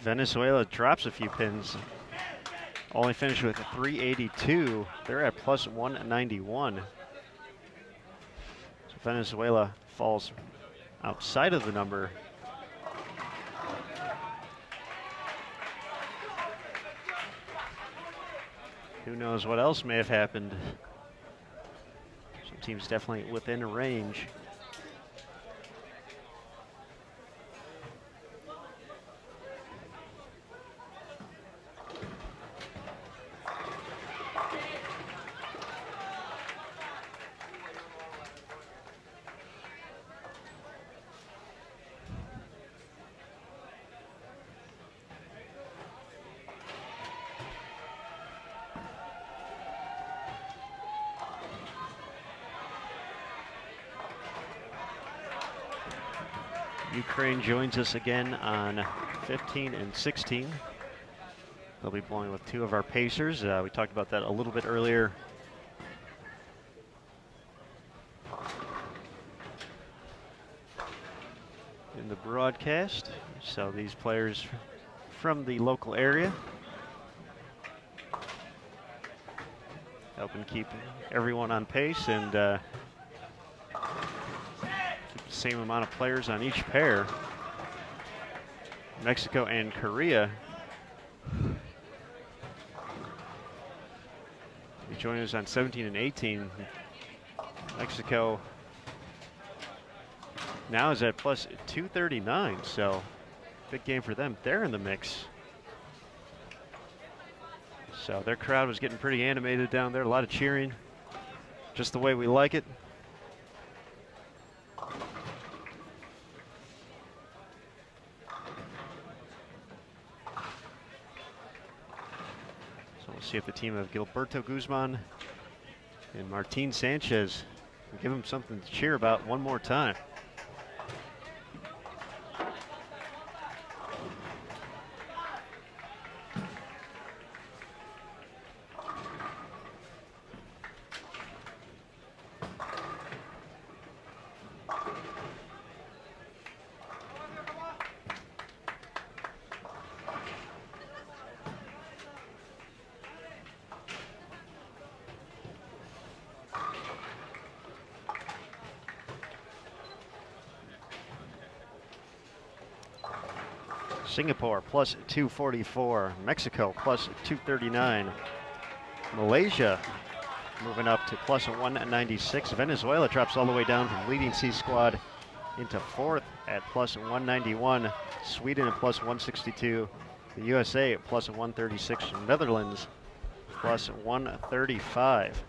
Venezuela drops a few pins. Only finished with a 382. They're at plus 191. So Venezuela falls outside of the number. Who knows what else may have happened. Some teams definitely within range. Ukraine joins us again on 15 and 16. They'll be playing with two of our Pacers. We talked about that a little bit earlier. In the broadcast. So these players from the local area helping keep everyone on pace and keep the same amount of players on each pair. Mexico and Korea. They join us on 17 and 18. Mexico now is at plus 239, so big game for them. They're in the mix. So their crowd was getting pretty animated down there, a lot of cheering, just the way we like it. So we'll see if the team of Gilberto Guzman and Martin Sanchez can give them something to cheer about one more time. Singapore plus 244, Mexico plus 239, Malaysia moving up to plus 196. Venezuela drops all the way down from leading C squad into fourth at plus 191. Sweden at plus 162. The USA at plus 136. Netherlands plus 135.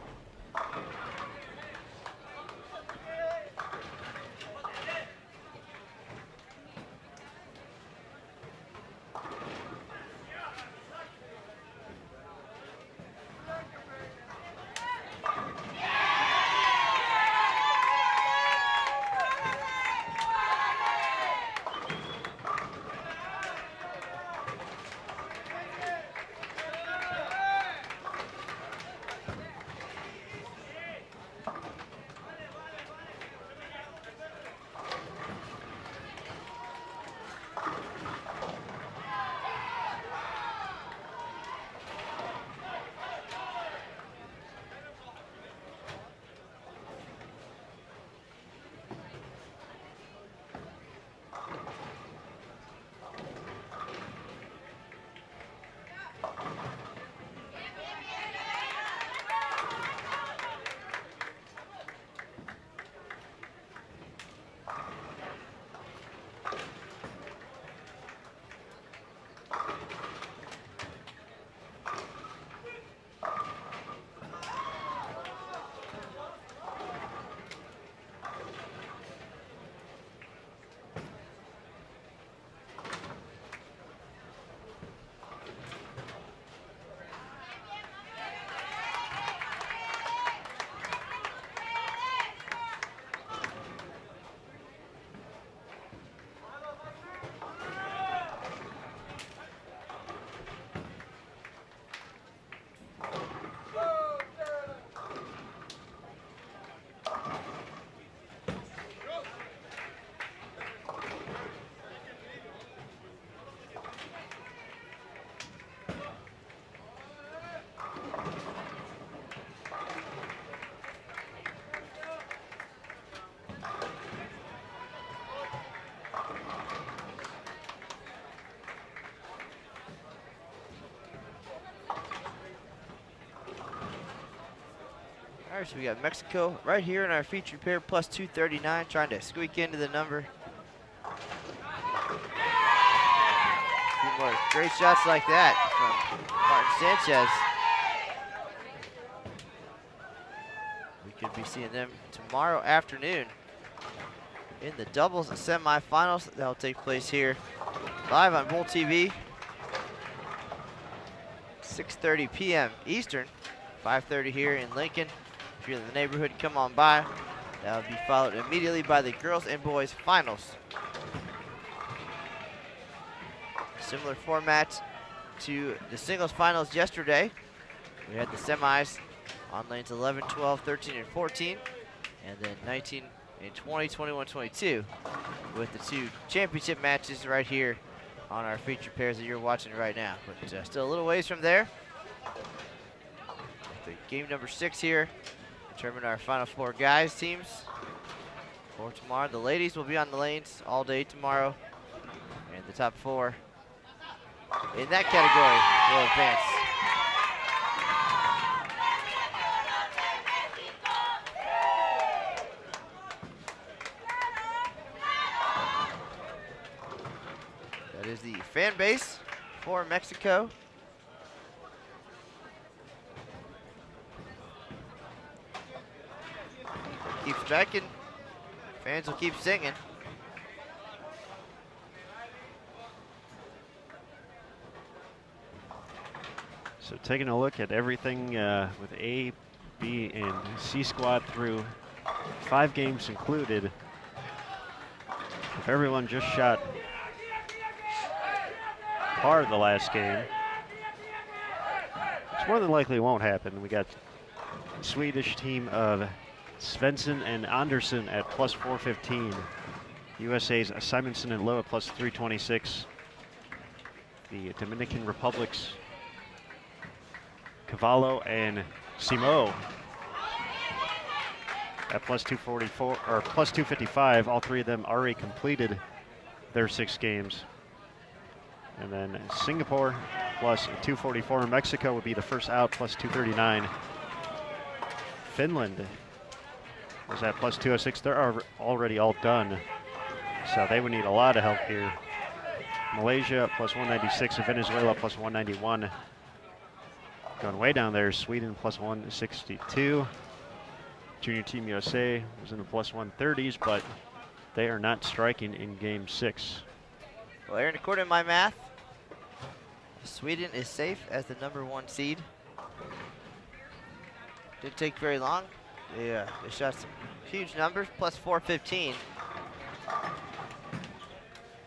All right, so we got Mexico right here in our featured pair, plus 239, trying to squeak into the number. A few more great shots like that from Martin Sanchez. We could be seeing them tomorrow afternoon in the doubles semifinals. That'll take place here live on Bull TV. 6:30 p.m. Eastern, 5:30 here in Lincoln. If you're in the neighborhood, come on by. That'll be followed immediately by the girls and boys finals. Similar format to the singles finals yesterday. We had the semis on lanes 11, 12, 13, and 14, and then 19 and 20, 21, 22, with the two championship matches right here on our featured pairs that you're watching right now. But still a little ways from there. The game number 6 here, determine our final 4 guys teams for tomorrow. The ladies will be on the lanes all day tomorrow, and the top 4 in that category will advance. That is the fan base for Mexico. Keep striking, fans will keep singing. So taking a look at everything with A, B, and C squad through 5 games included. If everyone just shot par the last game, which more than likely won't happen. We got Swedish team of Svensson and Andersson at plus 415. USA's Simonson and Lowe at plus 326. The Dominican Republic's Cavallo and Simo at plus 244 or plus 255. All 3 of them already completed their 6 games. And then Singapore plus 244. Mexico would be the first out, plus 239. Finland was at plus 206. They're already all done, so they would need a lot of help here. Malaysia plus 196 and Venezuela plus 191. Going way down there, Sweden plus 162. Junior Team USA was in the plus 130s, but they are not striking in game 6. Well, Aaron, according to my math, Sweden is safe as the number 1 seed. Didn't take very long. They shot some huge numbers, plus 415.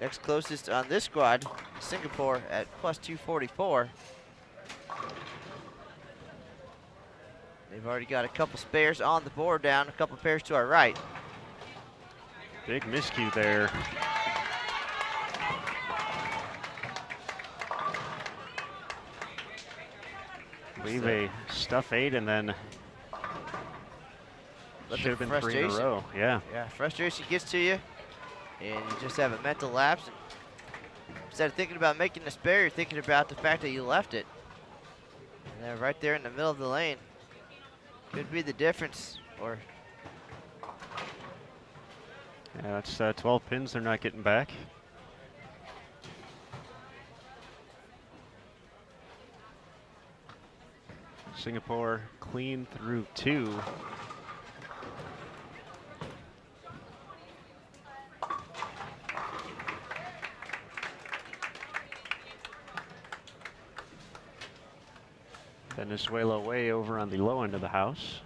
Next closest on this squad, Singapore at plus 244. They've already got a couple spares on the board down, a couple pairs to our right. Big miscue there. Leave a stuff 8 and then should have been 3 in a row. Yeah. Yeah, frustration gets to you, and you just have a mental lapse. Instead of thinking about making a spare, you're thinking about the fact that you left it. And they're right there in the middle of the lane. Could be the difference, or yeah, that's 12 pins they're not getting back. Singapore clean through 2. Venezuela way over on the low end of the house.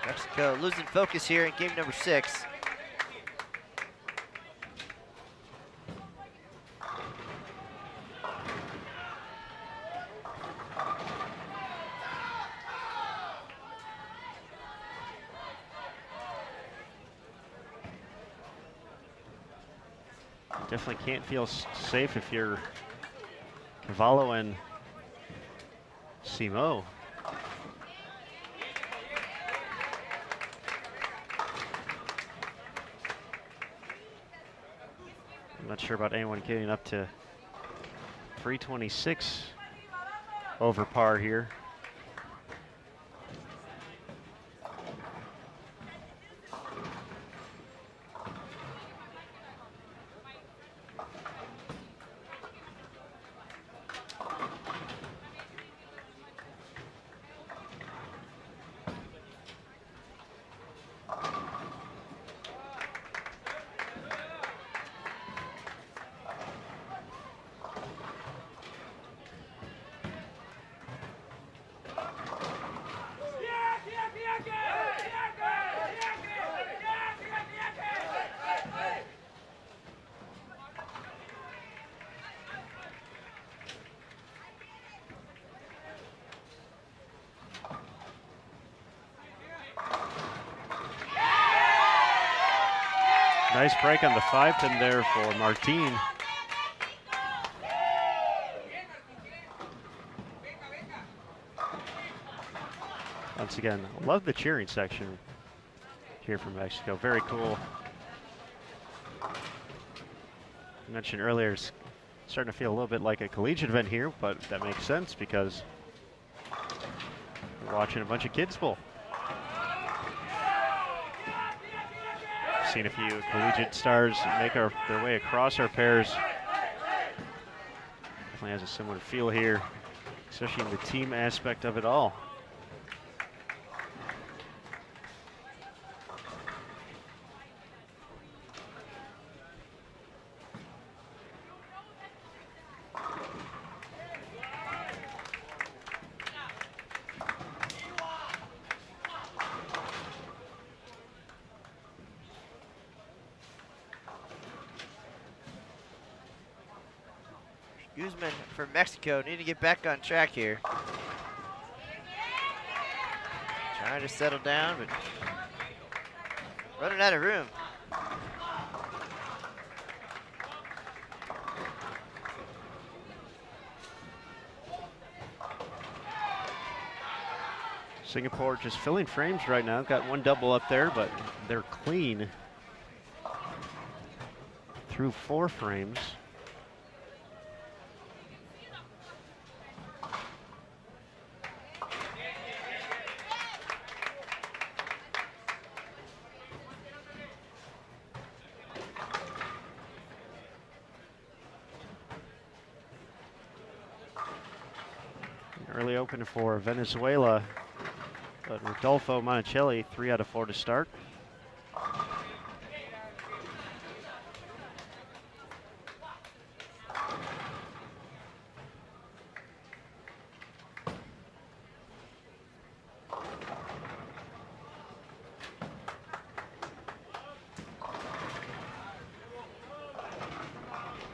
Mexico losing focus here in game number 6. Definitely can't feel safe if you're Cavallo and Simo. I'm not sure about anyone getting up to 326 over par here. Nice break on the 5 pin there for Martin. Once again, love the cheering section here from Mexico. Very cool. I mentioned earlier, it's starting to feel a little bit like a collegiate event here, but that makes sense because we're watching a bunch of kids bowl. Seen a few collegiate stars make their way across our pairs. Definitely has a similar feel here, especially in the team aspect of it all. Guzman for Mexico need to get back on track here. Trying to settle down, but running out of room. Singapore just filling frames right now. Got one double up there, but they're clean through 4 frames. Early open for Venezuela, but Rodolfo Monticelli, 3 out of 4 to start.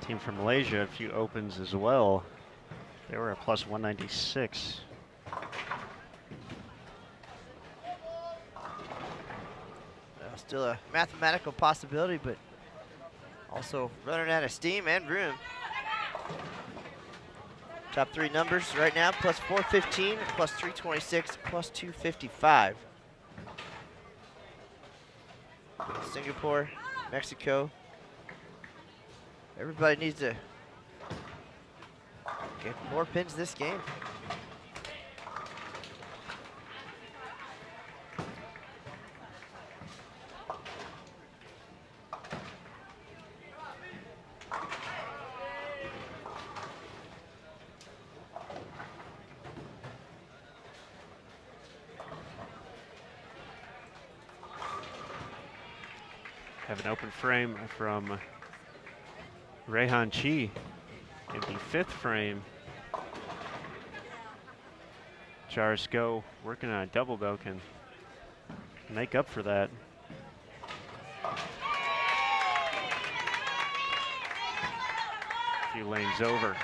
Team from Malaysia, a few opens as well. They were at plus 196. Still a mathematical possibility, but also running out of steam and room. Top 3 numbers right now, plus 415, plus 326, plus 255. Singapore, Mexico. Everybody needs to get more pins this game. Have an open frame from Rehan Chi in the 5th frame. Charis Go working on a double though, can make up for that. A few lanes over.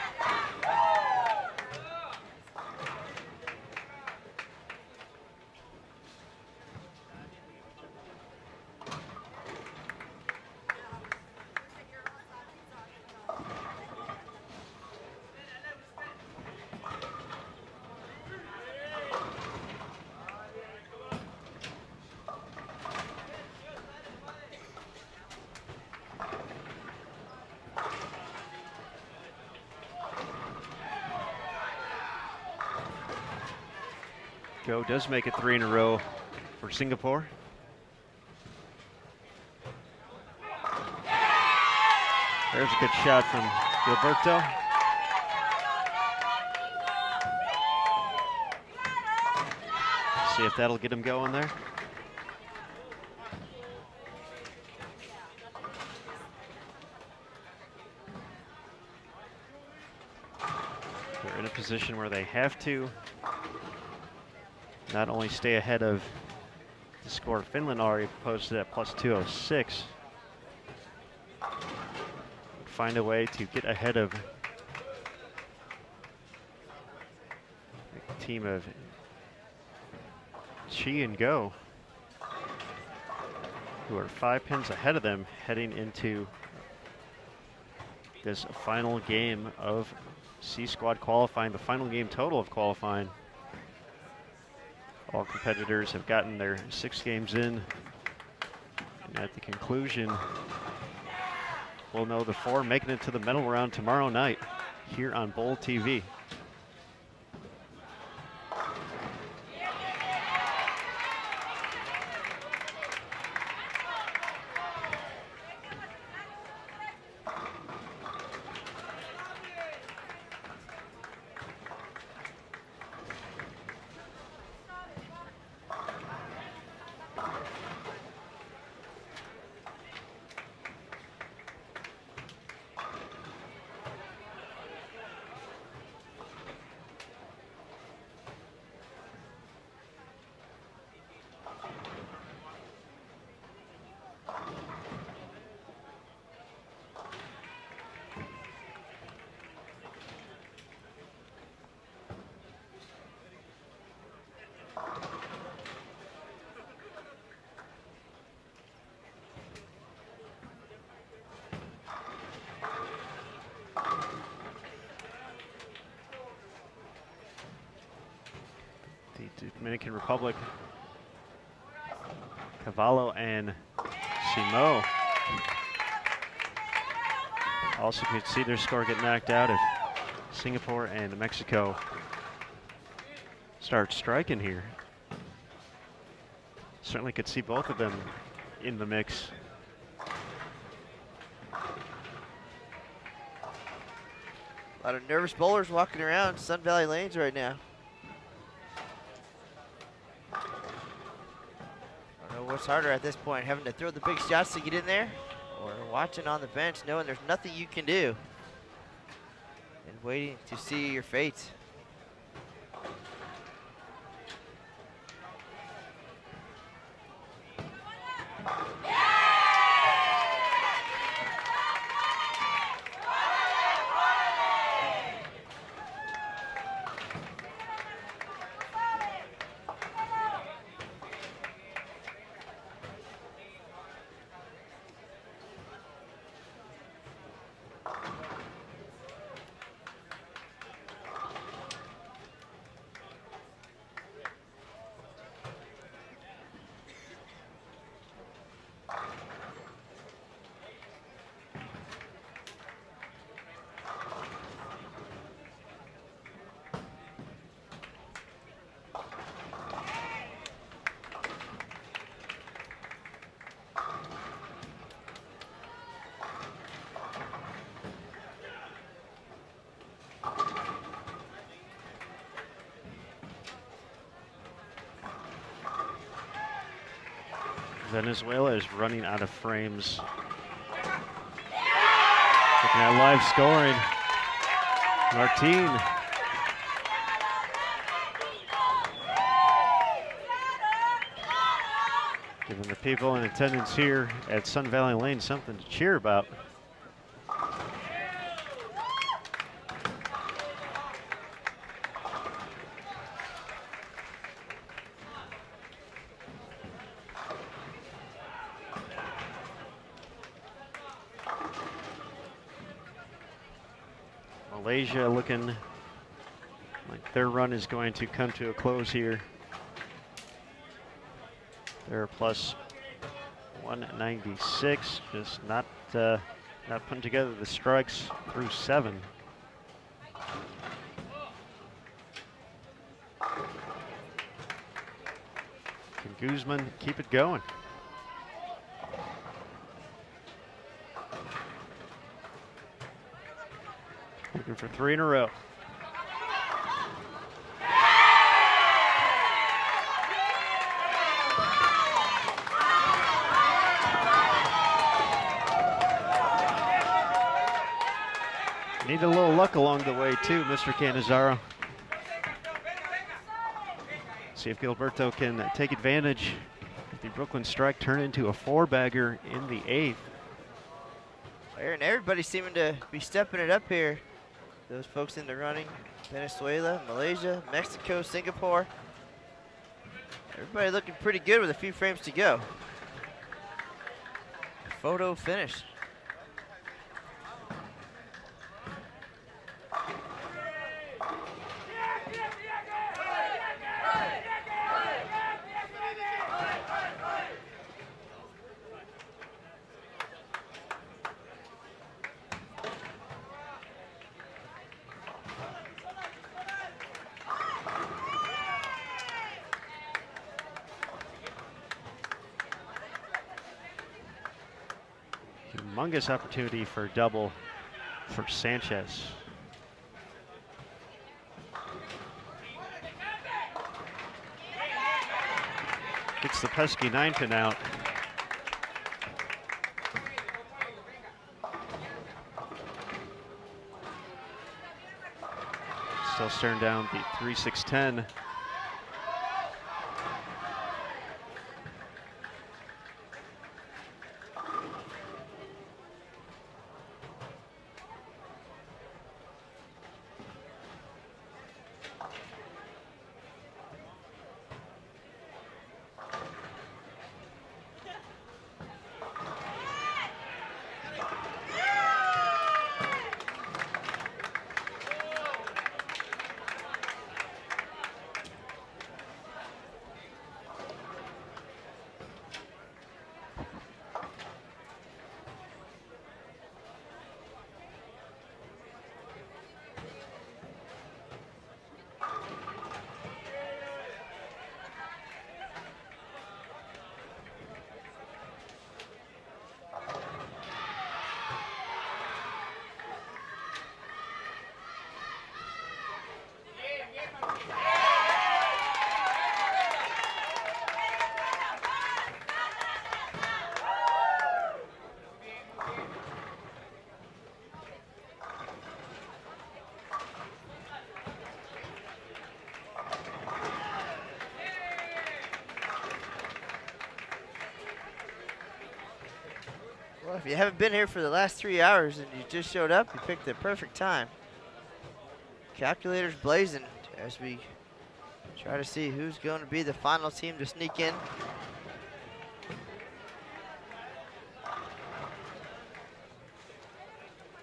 Go does make it 3 in a row for Singapore. There's a good shot from Gilberto. See if that'll get him going there. They're in a position where they have to not only stay ahead of the score Finland already posted at plus 206, but find a way to get ahead of the team of Chi and Go, who are 5 pins ahead of them heading into this final game of C Squad qualifying, the final game total of qualifying. All competitors have gotten their 6 games in, and at the conclusion, we'll know the 4 making it to the medal round tomorrow night here on Bowl TV. The Dominican Republic, Cavallo and Simo also could see their score get knocked out if Singapore and Mexico start striking here. Certainly could see both of them in the mix. A lot of nervous bowlers walking around Sun Valley Lanes right now. I don't know what's harder at this point, having to throw the big shots to get in there, or watching on the bench knowing there's nothing you can do and waiting to see your fate. Venezuela is running out of frames. Looking at live scoring. Martin. Giving the people in attendance here at Sun Valley Lane something to cheer about. Malaysia looking like their run is going to come to a close here. They're plus 196, just not putting together the strikes through 7. Can Guzman keep it going? Looking for 3 in a row. Need a little luck along the way too, Mr. Canizaro. See if Gilberto can take advantage of the Brooklyn strike, turn into a 4-bagger in the 8th. And everybody seeming to be stepping it up here. Those folks in the running, Venezuela, Malaysia, Mexico, Singapore. Everybody looking pretty good with a few frames to go. photo finish. Humongous opportunity for a double for Sanchez. Gets the pesky 9-pin out. Still staring down the 3-6-10. Well, if you haven't been here for the last 3 hours and you just showed up, you picked the perfect time. Calculators blazing as we try to see who's going to be the final team to sneak in.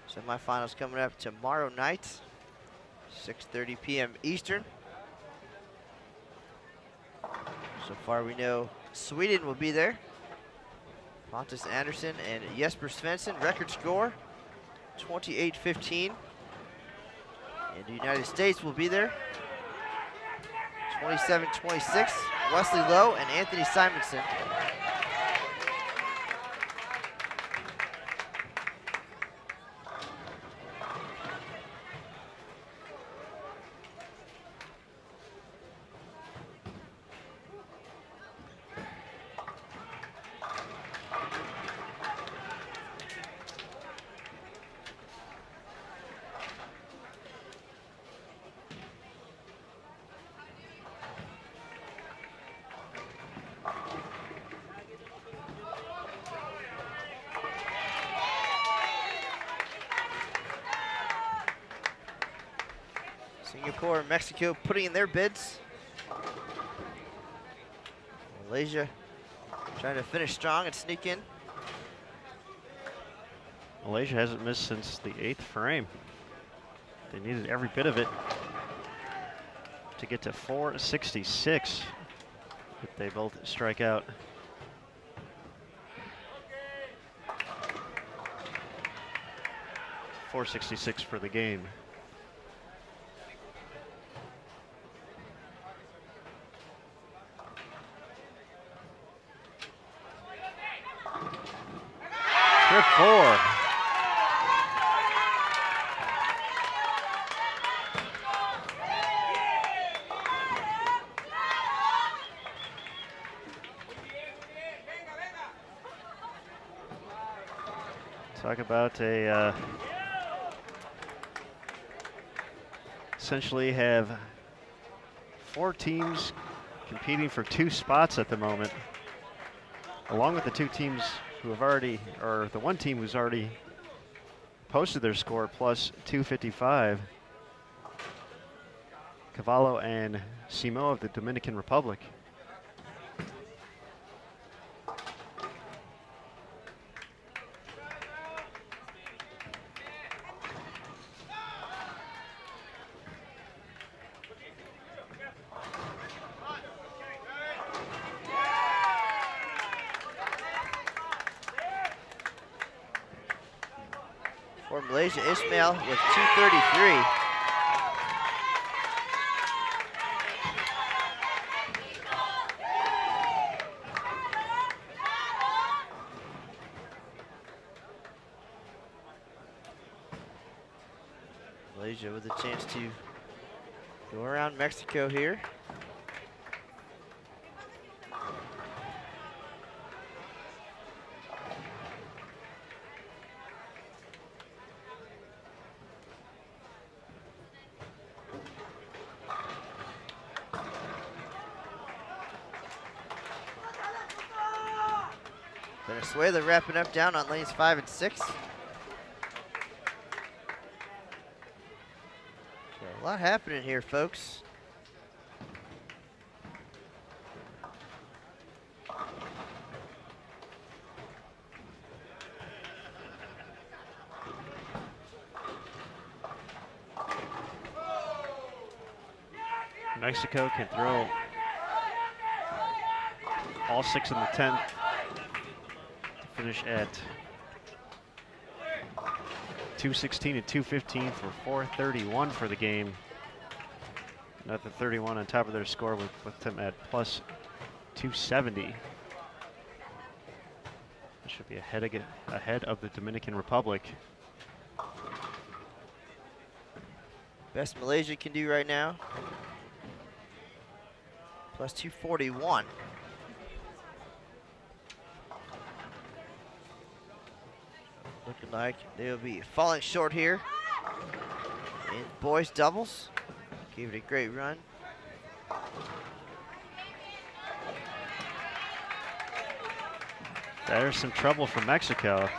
Semifinals coming up tomorrow night, 6:30 p.m. Eastern. So far we know Sweden will be there. Pontus Anderson and Jesper Svensson, record score, 28-15. And the United States will be there, 27-26. Wesley Lowe and Anthony Simonson. Singapore and Mexico putting in their bids. Malaysia trying to finish strong and sneak in. Malaysia hasn't missed since the 8th frame. They needed every bit of it to get to 466. If they both strike out. .466 for the game. Trip 4. Talk about a essentially have 4 teams competing for 2 spots at the moment, along with the 2 teams who have already, or the 1 team who's already posted their score plus 255. Cavallo and Simo of the Dominican Republic. For Malaysia, Ismail with 2:33. Malaysia with a chance to go around Mexico here. Venezuela wrapping up down on lanes 5 and 6. So a lot happening here, folks. Mexico can throw all 6 in the 10th. Finish at 216 and 215 for 431 for the game. Another 31 on top of their score with them at plus 270. That should be ahead of the Dominican Republic. Best Malaysia can do right now. Plus 241. Looking like they'll be falling short here in boys doubles. Gave it a great run. There's some trouble for Mexico.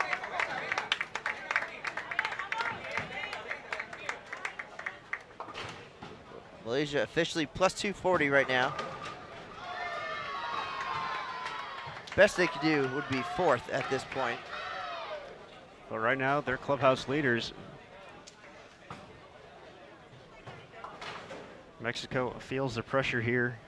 Malaysia officially plus 240 right now. Best they could do would be 4th at this point. But right now, they're clubhouse leaders. Mexico feels the pressure here.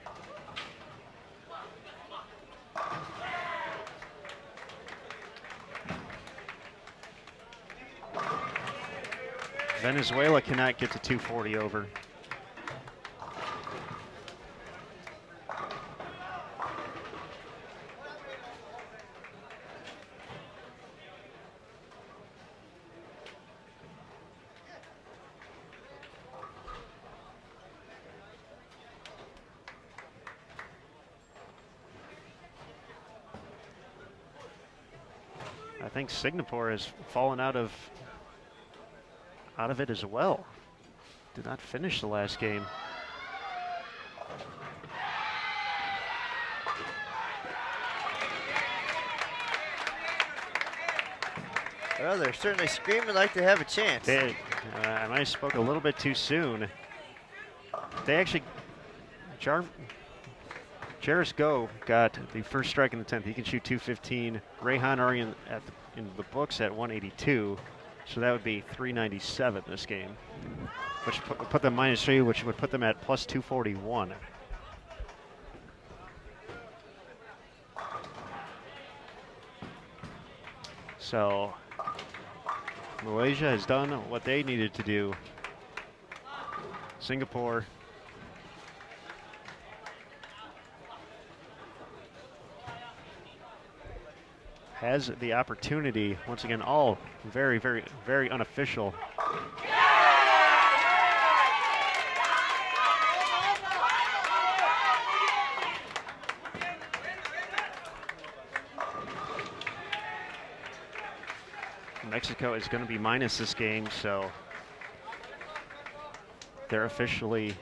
Venezuela cannot get to 240 over. I think Singapore has fallen out of it as well. Did not finish the last game. Well, they're certainly screaming like they have a chance. I might have spoke a little bit too soon. They actually, Jairus Go got the first strike in the 10th. He can shoot 215. Rayhan already in the books at 182. So that would be 397 this game, which put them -3, which would put them at plus 241. So Malaysia has done what they needed to do. Singapore has the opportunity, once again, all very, very, very unofficial. Mexico is going to be minus this game, so they're officially,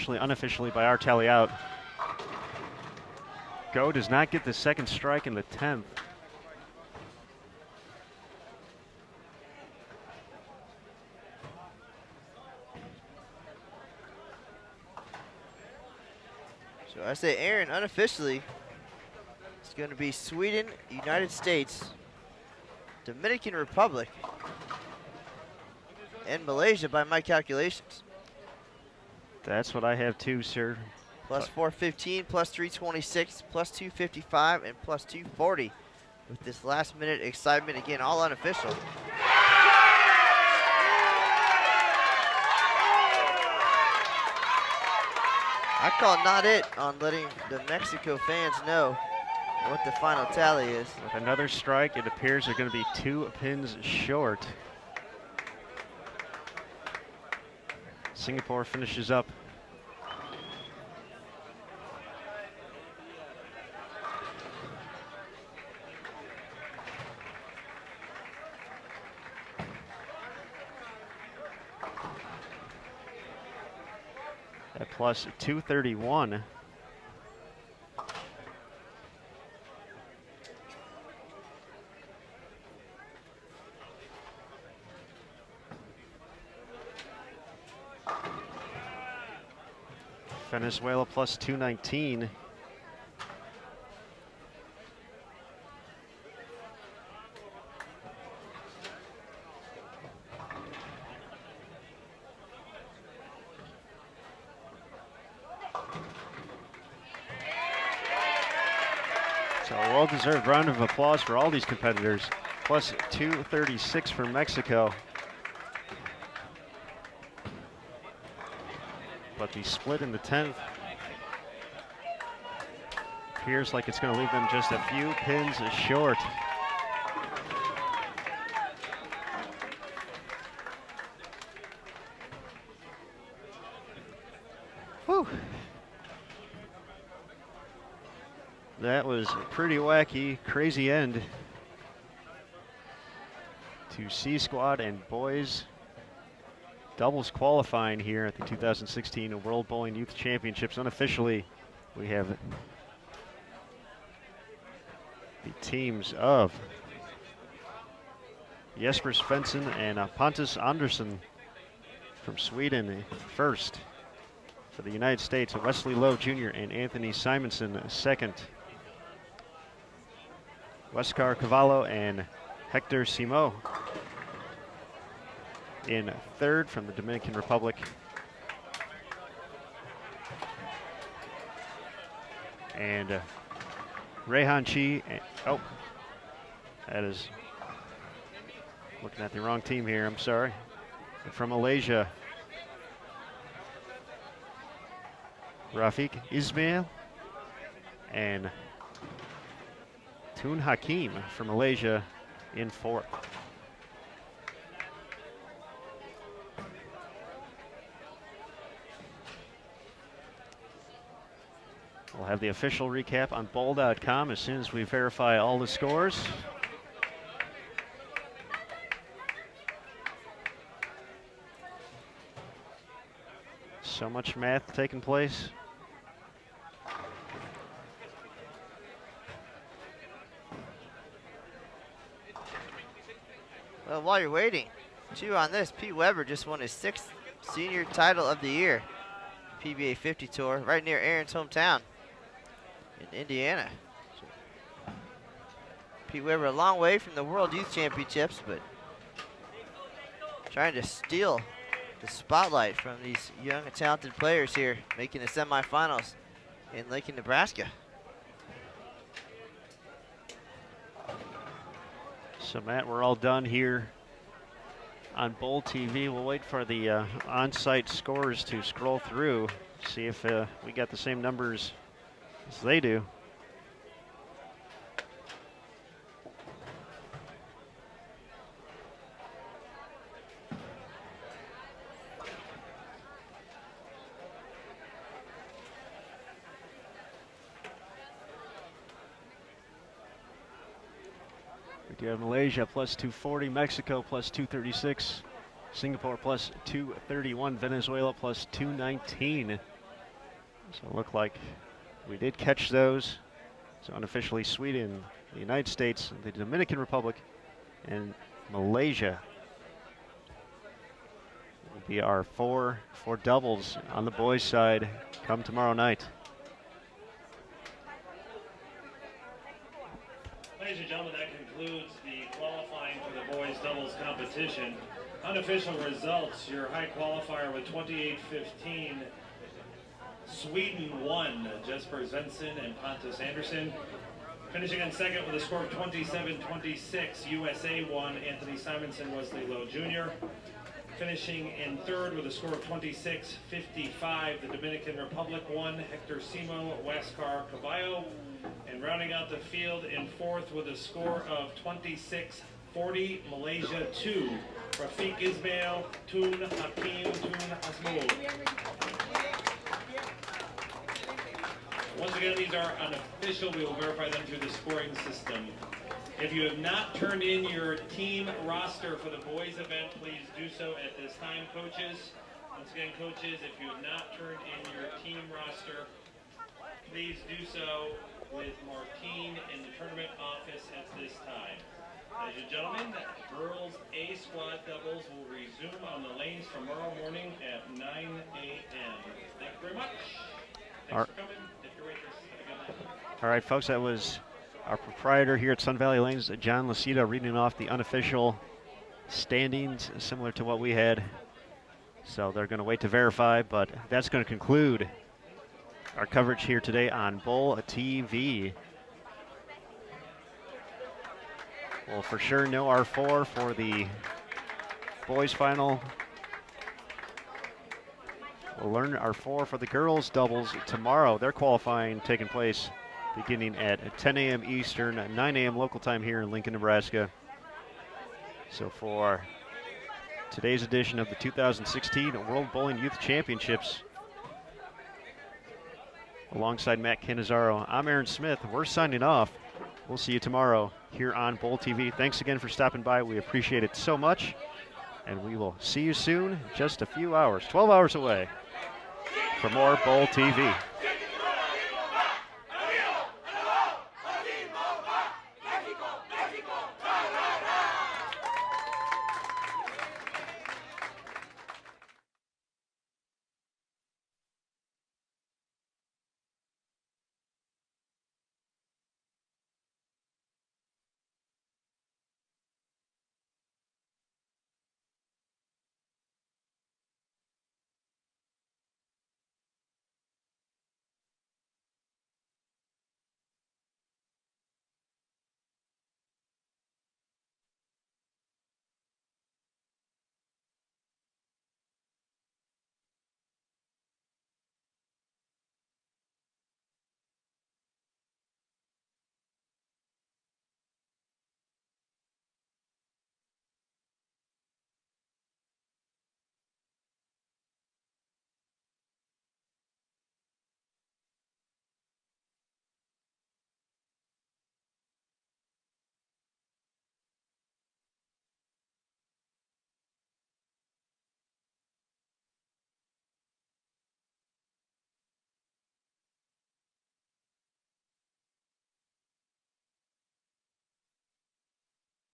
unofficially by our tally out. Go does not get the second strike in the 10th. So I say Aaron, unofficially, it's going to be Sweden, United States, Dominican Republic, and Malaysia by my calculations. That's what I have too, sir. Plus 415, plus 326, plus 255, and plus 240. With this last minute excitement, again, all unofficial. I call not it on letting the Mexico fans know what the final tally is. With another strike, it appears they're going to be 2 pins short. Singapore finishes up. At plus 231. Venezuela plus 219. So a well-deserved round of applause for all these competitors. Plus 236 for Mexico. But the split in the 10th appears like it's going to leave them just a few pins short. Whew. That was a pretty wacky, crazy end to C Squad and boys doubles qualifying here at the 2016 World Bowling Youth Championships. Unofficially, we have the teams of Jesper Svensson and Pontus Andersson from Sweden first. For the United States, Wesley Lowe Jr. and Anthony Simonson second. Huáscar Cavallo and Hector Simo in third from the Dominican Republic. And Rehan Chi, oh, that is looking at the wrong team here, I'm sorry. From Malaysia, Rafiq Ismail and Tun Hakim from Malaysia in fourth. We'll have the official recap on bowl.com as soon as we verify all the scores. So much math taking place. Well, while you're waiting, too, on this, Pete Weber just won his 6th senior title of the year. PBA 50 Tour, right near Aaron's hometown in Indiana. So, Pete Weber a long way from the World Youth Championships, but trying to steal the spotlight from these young and talented players here, making the semifinals in Lincoln, Nebraska. So Matt, we're all done here on Bowl TV. We'll wait for the on-site scores to scroll through, see if we got the same numbers as they do. We have Malaysia plus 240, Mexico plus 236, Singapore plus 231, Venezuela plus 219. So it looked like we did catch those. So unofficially Sweden, the United States, the Dominican Republic, and Malaysia will be our four doubles on the boys' side come tomorrow night. Ladies and gentlemen, that concludes the qualifying for the boys doubles competition. Unofficial results, your high qualifier with 28-15. Sweden won, Jesper Svensson and Pontus Andersson. Finishing in second with a score of 27-26, USA won, Anthony Simonson, Wesley Lowe Jr. Finishing in third with a score of 26-55, the Dominican Republic 1, Hector Simo Huascar Caballo. And rounding out the field in fourth with a score of 26-40, Malaysia 2, Rafiq Ismail Tun Hakim Tun Hasmul. Once again, these are unofficial. We will verify them through the scoring system. If you have not turned in your team roster for the boys event, please do so at this time, coaches. Once again, coaches, if you have not turned in your team roster, please do so with Martine in the tournament office at this time. Ladies and gentlemen, girls A squad doubles will resume on the lanes tomorrow morning at 9 a.m. Thank you very much. Thanks for coming. Take your waitress. Have a good night. All right, folks, that was our proprietor here at Sun Valley Lanes, John Lasita, reading off the unofficial standings, similar to what we had. So they're going to wait to verify, but that's going to conclude our coverage here today on Bull TV. We'll for sure know our 4 for the boys final. We'll learn our 4 for the girls doubles tomorrow. They're qualifying taking place beginning at 10 a.m. Eastern, 9 a.m. local time here in Lincoln, Nebraska. So for today's edition of the 2016 World Bowling Youth Championships, alongside Matt Cannizzaro, I'm Aaron Smith. We're signing off. We'll see you tomorrow here on Bowl TV. Thanks again for stopping by. We appreciate it so much. And we will see you soon, just a few hours, 12 hours away, for more Bowl TV.